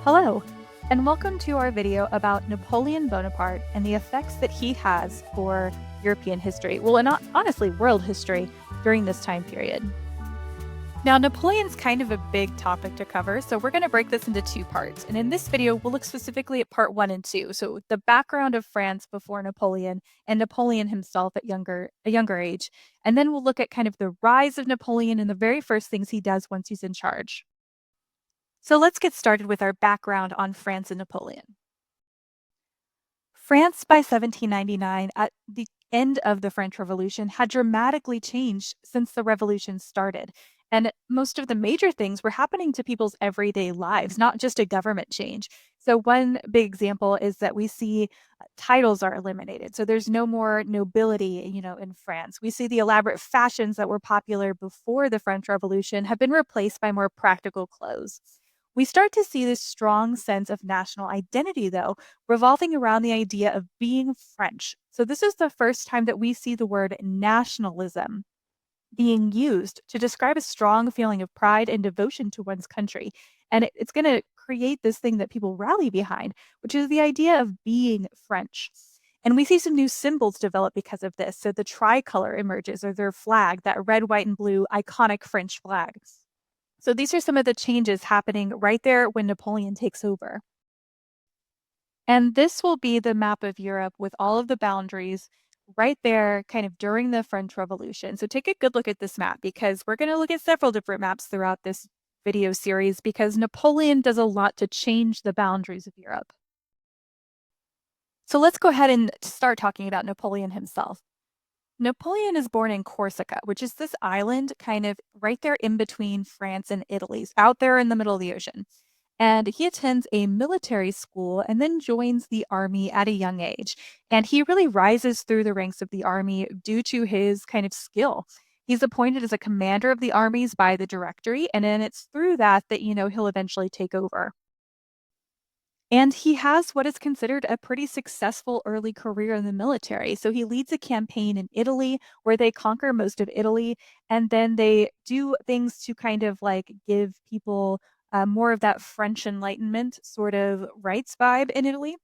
Hello, and welcome to our video about Napoleon Bonaparte and the effects that he has for European history, well, and honestly, world history during this time period. Now, Napoleon's kind of a big topic to cover, so we're going to break this into two parts. And in this video, we'll look specifically at part 1 and 2, so the background of France before Napoleon and Napoleon himself at a younger age. And then we'll look at kind of the rise of Napoleon and the very first things he does once he's in charge. So let's get started with our background on France and Napoleon. France by 1799, at the end of the French Revolution, had dramatically changed since the revolution started. And most of the major things were happening to people's everyday lives, not just a government change. So, one big example is that we see titles are eliminated. So, there's no more nobility, in France. We see the elaborate fashions that were popular before the French Revolution have been replaced by more practical clothes. We start to see this strong sense of national identity, though, revolving around the idea of being French. So, this is the first time that we see the word nationalism being used to describe a strong feeling of pride and devotion to one's country. And it's going to create this thing that people rally behind, which is the idea of being French. And we see some new symbols develop because of this. So, the tricolor emerges, or their flag, that red, white, and blue iconic French flag. So these are some of the changes happening right there when Napoleon takes over. And this will be the map of Europe with all of the boundaries right there, kind of during the French Revolution. So take a good look at this map because we're going to look at several different maps throughout this video series because Napoleon does a lot to change the boundaries of Europe. So let's go ahead and start talking about Napoleon himself. Napoleon is born in Corsica, which is this island kind of right there in between France and Italy, out there in the middle of the ocean. And he attends a military school and then joins the army at a young age. And he really rises through the ranks of the army due to his kind of skill. He's appointed as a commander of the armies by the Directory, and then it's through that he'll eventually take over. And he has what is considered a pretty successful early career in the military. So he leads a campaign in Italy where they conquer most of Italy, and then they do things to kind of like give people more of that French Enlightenment sort of rights vibe in Italy.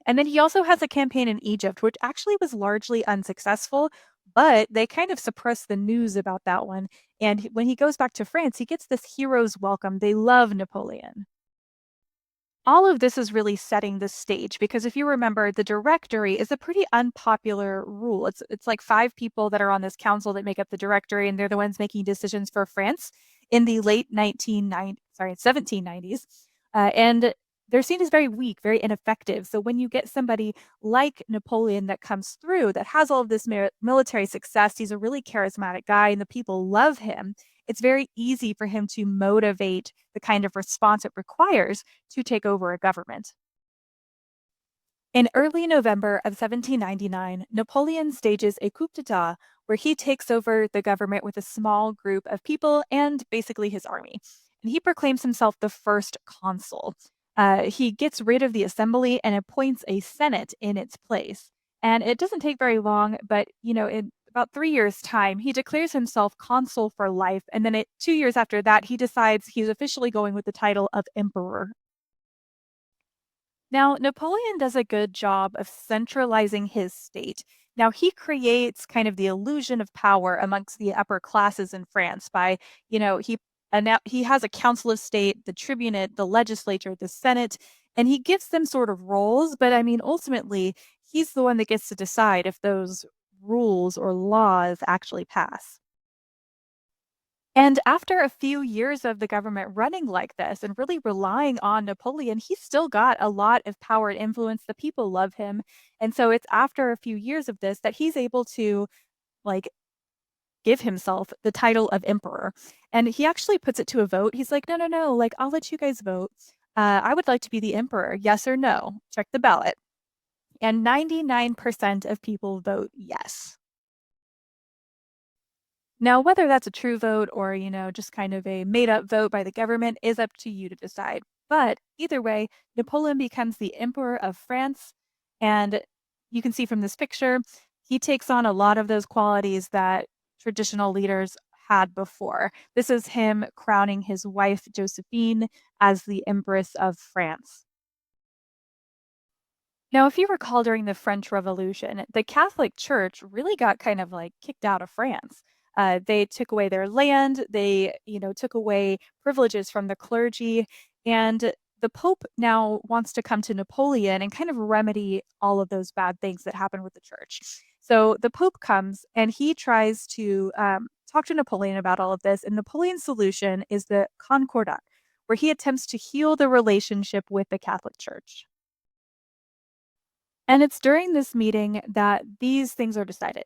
And then he also has a campaign in Egypt, which actually was largely unsuccessful, but they kind of suppressed the news about that one. And when he goes back to France, he gets this hero's welcome. They love Napoleon. All of this is really setting the stage because if you remember, the directory is a pretty unpopular rule. It's like 5 people that are on this council that make up the directory, and they're the ones making decisions for France in the late 1790s. And they're seen as very weak, very ineffective. So when you get somebody like Napoleon that comes through that has all of this military success, he's a really charismatic guy and the people love him. It's very easy for him to motivate the kind of response it requires to take over a government. In early November of 1799, Napoleon stages a coup d'etat where he takes over the government with a small group of people and basically his army. And he proclaims himself the first consul. He gets rid of the assembly and appoints a senate in its place. And it doesn't take very long, but in about 3 years' time, he declares himself consul for life. And then 2 years after that, he decides he's officially going with the title of emperor. Now, Napoleon does a good job of centralizing his state. Now, he creates kind of the illusion of power amongst the upper classes in France by, he has a council of state, the tribunate, the legislature, the senate, and he gives them sort of roles. But I mean, ultimately, he's the one that gets to decide if those rules or laws actually pass. And after a few years of the government running like this and really relying on Napoleon, he's still got a lot of power and influence. The people love him. And so it's after a few years of this that he's able to like give himself the title of emperor. And he actually puts it to a vote. He's like, no, no, no, like I'll let you guys vote. I would like to be the emperor. Yes or no? Check the ballot. And 99% of people vote yes. Now, whether that's a true vote or just kind of a made up vote by the government is up to you to decide. But either way, Napoleon becomes the Emperor of France. And you can see from this picture, he takes on a lot of those qualities that traditional leaders had before. This is him crowning his wife, Josephine, as the Empress of France. Now, if you recall during the French Revolution, the Catholic Church really got kind of like kicked out of France. They took away their land, they, took away privileges from the clergy, and the Pope now wants to come to Napoleon and kind of remedy all of those bad things that happened with the church. So the Pope comes and he tries to talk to Napoleon about all of this, and Napoleon's solution is the Concordat, where he attempts to heal the relationship with the Catholic Church. And it's during this meeting that these things are decided.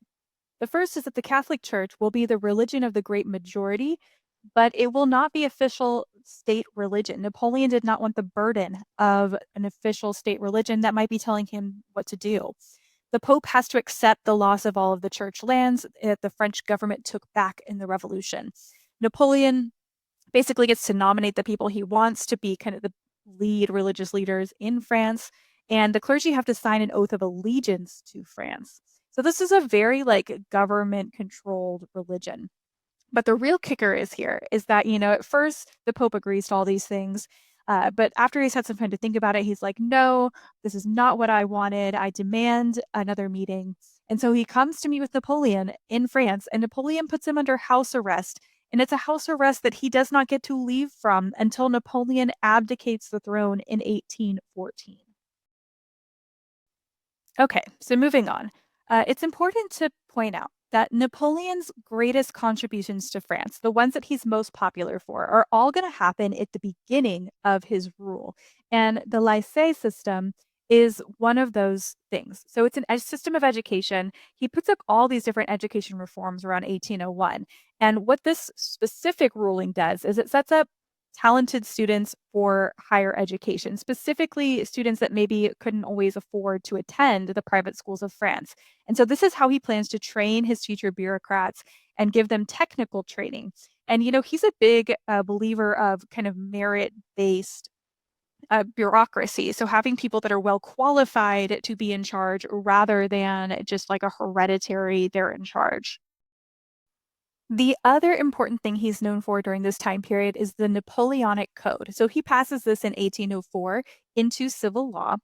The first is that the Catholic Church will be the religion of the great majority, but it will not be official state religion. Napoleon did not want the burden of an official state religion that might be telling him what to do. The Pope has to accept the loss of all of the church lands that the French government took back in the revolution. Napoleon basically gets to nominate the people he wants to be kind of the lead religious leaders in France, and the clergy have to sign an oath of allegiance to France. So this is a very like government controlled religion. But the real kicker is here is that, at first the Pope agrees to all these things. But after he's had some time to think about it, he's like, no, this is not what I wanted. I demand another meeting. And so he comes to meet with Napoleon in France, and Napoleon puts him under house arrest. And it's a house arrest that he does not get to leave from until Napoleon abdicates the throne in 1814. Okay, so moving on. It's important to point out that Napoleon's greatest contributions to France, the ones that he's most popular for, are all going to happen at the beginning of his rule. And the lycée system is one of those things. So it's a system of education. He puts up all these different education reforms around 1801. And what this specific ruling does is it sets up talented students for higher education, specifically students that maybe couldn't always afford to attend the private schools of France. And so this is how he plans to train his future bureaucrats and give them technical training. And, he's a big believer of kind of merit based bureaucracy. So having people that are well qualified to be in charge rather than just like a hereditary, they're in charge. The other important thing he's known for during this time period is the Napoleonic Code. So he passes this in 1804 into civil law.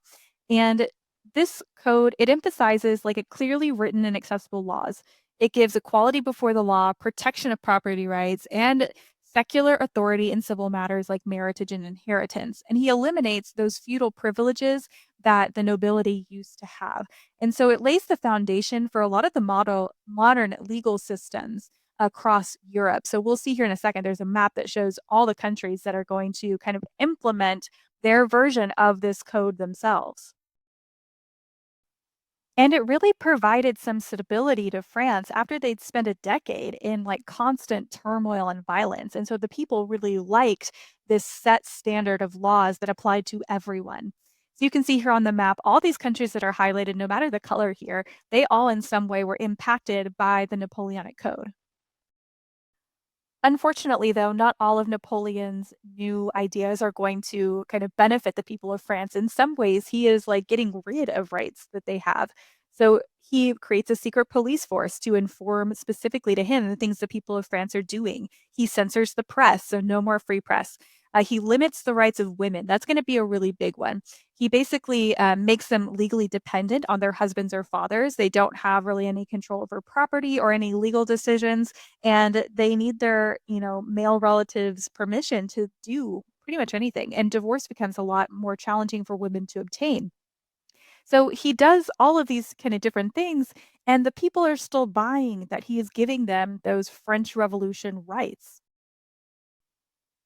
And this code, it emphasizes like a clearly written and accessible laws. It gives equality before the law, protection of property rights, and secular authority in civil matters like marriage and inheritance. And he eliminates those feudal privileges that the nobility used to have. And so it lays the foundation for a lot of the modern legal systems across Europe. So we'll see here in a second, there's a map that shows all the countries that are going to kind of implement their version of this code themselves. And it really provided some stability to France after they'd spent a decade in like constant turmoil and violence. And so the people really liked this set standard of laws that applied to everyone. So you can see here on the map, all these countries that are highlighted, no matter the color here, they all in some way were impacted by the Napoleonic Code. Unfortunately, though, not all of Napoleon's new ideas are going to kind of benefit the people of France. In some ways, he is like getting rid of rights that they have. So he creates a secret police force to inform specifically to him the things the people of France are doing. He censors the press, so no more free press. He limits the rights of women. That's going to be a really big one. He basically makes them legally dependent on their husbands or fathers. They don't have really any control over property or any legal decisions, and they need their, male relatives' permission to do pretty much anything. And divorce becomes a lot more challenging for women to obtain. So he does all of these kind of different things, and the people are still buying that he is giving them those French Revolution rights.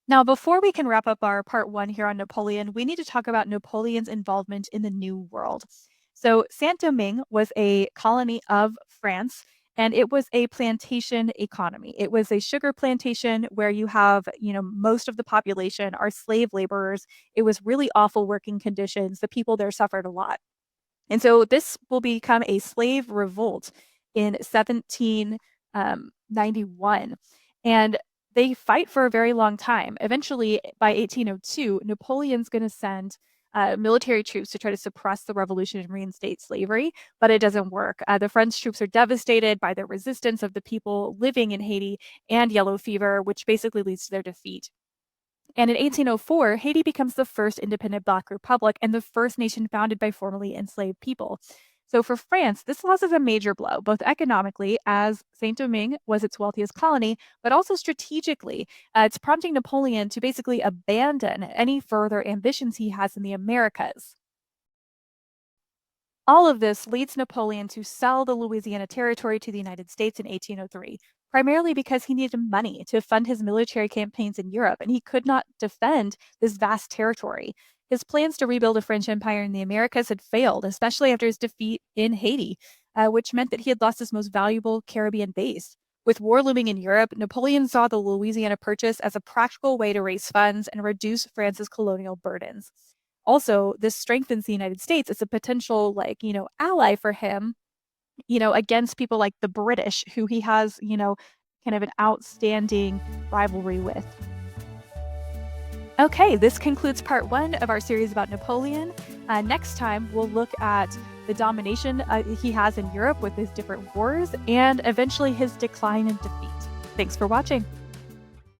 Now, before we can wrap up our part one here on Napoleon, we need to talk about Napoleon's involvement in the New World. So, Saint Domingue was a colony of France, and it was a plantation economy. It was a sugar plantation where you have, most of the population are slave laborers. It was really awful working conditions. The people there suffered a lot. And so this will become a slave revolt in 1791. And they fight for a very long time. Eventually, by 1802, Napoleon's going to send military troops to try to suppress the revolution and reinstate slavery, but it doesn't work. The French troops are devastated by the resistance of the people living in Haiti and yellow fever, which basically leads to their defeat. And in 1804, Haiti becomes the first independent Black republic and the first nation founded by formerly enslaved people. So for France, this loss is a major blow, both economically, as Saint Domingue was its wealthiest colony, but also strategically. It's prompting Napoleon to basically abandon any further ambitions he has in the Americas. All of this leads Napoleon to sell the Louisiana Territory to the United States in 1803, primarily because he needed money to fund his military campaigns in Europe, and he could not defend this vast territory. His plans to rebuild a French empire in the Americas had failed, especially after his defeat in Haiti, which meant that he had lost his most valuable Caribbean base. With war looming in Europe, Napoleon saw the Louisiana Purchase as a practical way to raise funds and reduce France's colonial burdens. Also, this strengthens the United States as a potential, ally for him, against people like the British, who he has, kind of an outstanding rivalry with. Okay, this concludes part one of our series about Napoleon. Next time, we'll look at the domination he has in Europe with his different wars and eventually his decline and defeat. Thanks for watching.